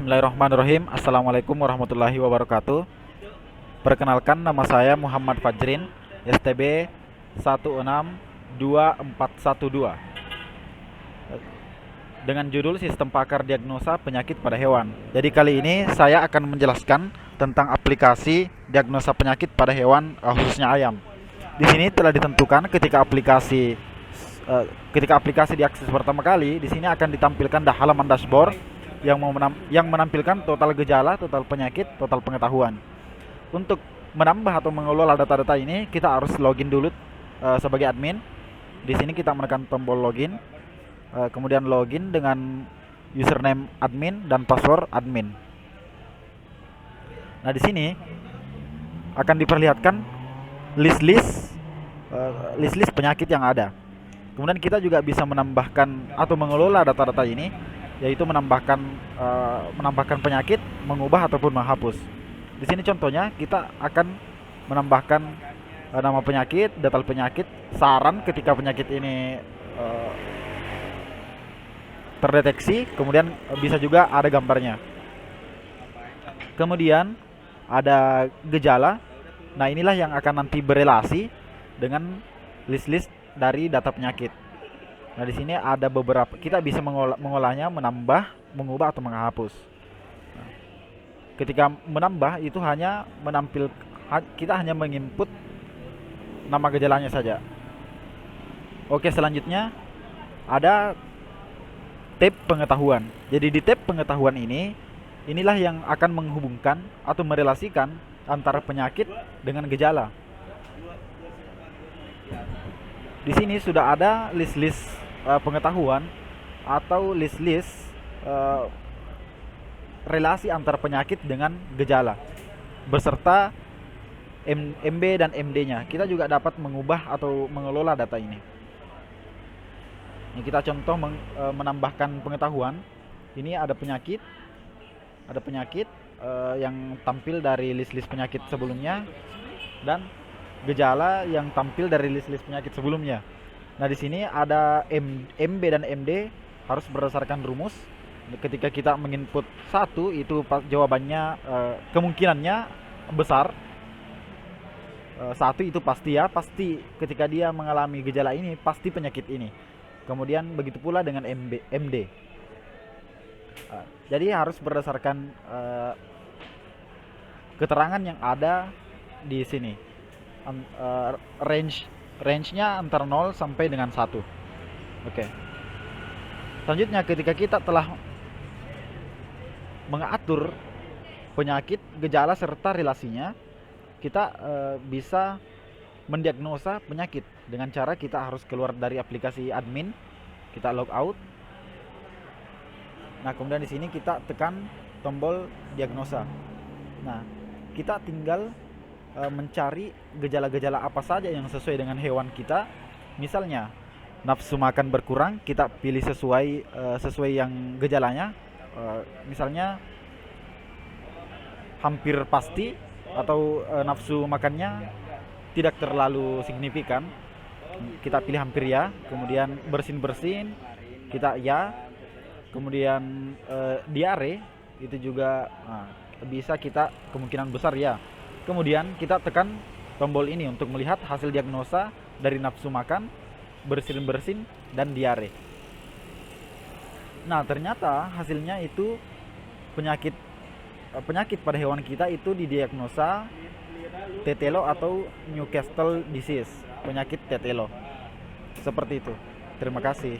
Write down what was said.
Bismillahirrahmanirrahim. Assalamualaikum warahmatullahi wabarakatuh. Perkenalkan, nama saya Muhammad Fajrin, STB 162412, dengan judul Sistem Pakar Diagnosa Penyakit pada Hewan. Jadi kali ini saya akan menjelaskan tentang aplikasi diagnosa penyakit pada hewan, khususnya ayam. Di sini telah ditentukan ketika aplikasi diakses pertama kali, di sini akan ditampilkan halaman dashboard yang menampilkan total gejala, total penyakit, total pengetahuan. Untuk menambah atau mengelola data-data ini, kita harus login dulu sebagai admin. Di sini kita menekan tombol login, kemudian login dengan username admin dan password admin. Nah, di sini akan diperlihatkan list-list penyakit yang ada. Kemudian kita juga bisa menambahkan atau mengelola data-data ini, yaitu menambahkan penyakit, mengubah ataupun menghapus. Di sini contohnya kita akan menambahkan nama penyakit, detail penyakit, saran ketika penyakit ini terdeteksi, kemudian bisa juga ada gambarnya. Kemudian ada gejala. Nah, inilah yang akan nanti berelasi dengan list-list dari data penyakit. Nah, di sini ada beberapa, kita bisa mengolahnya, menambah, mengubah atau menghapus. Nah, ketika menambah itu kita hanya menginput nama gejalanya saja. Oke, selanjutnya ada tab pengetahuan. Jadi di tab pengetahuan inilah yang akan menghubungkan atau merelasikan antara penyakit dengan gejala. Di sini sudah ada list-list pengetahuan atau list-list relasi antara penyakit dengan gejala beserta MB dan MD-nya. Kita juga dapat mengubah atau mengelola data ini. Ini kita contoh menambahkan pengetahuan. Ini ada penyakit yang tampil dari list-list penyakit sebelumnya, dan gejala yang tampil dari list-list penyakit sebelumnya. Nah, di sini ada MB dan MD harus berdasarkan rumus. Ketika kita menginput satu, itu jawabannya kemungkinannya besar. Satu itu pasti ketika dia mengalami gejala ini pasti penyakit ini. Kemudian begitu pula dengan MD. Jadi harus berdasarkan keterangan yang ada di sini. Range-nya antara 0 sampai dengan 1. Oke. Selanjutnya, ketika kita telah mengatur penyakit, gejala serta relasinya, kita bisa mendiagnosa penyakit dengan cara kita harus keluar dari aplikasi admin, kita log out. Nah, kemudian di sini kita tekan tombol diagnosa. Nah, kita tinggal mencari gejala-gejala apa saja yang sesuai dengan hewan kita. Misalnya nafsu makan berkurang, kita pilih sesuai yang gejalanya. Misalnya hampir pasti, atau nafsu makannya tidak terlalu signifikan, kita pilih hampir ya. Kemudian bersin kita ya. Kemudian diare itu juga bisa kita kemungkinan besar ya. Kemudian kita tekan tombol ini untuk melihat hasil diagnosa dari nafsu makan, bersin dan diare. Nah, ternyata hasilnya itu penyakit pada hewan kita itu didiagnosa tetelo atau Newcastle disease, penyakit tetelo. Seperti itu. Terima kasih.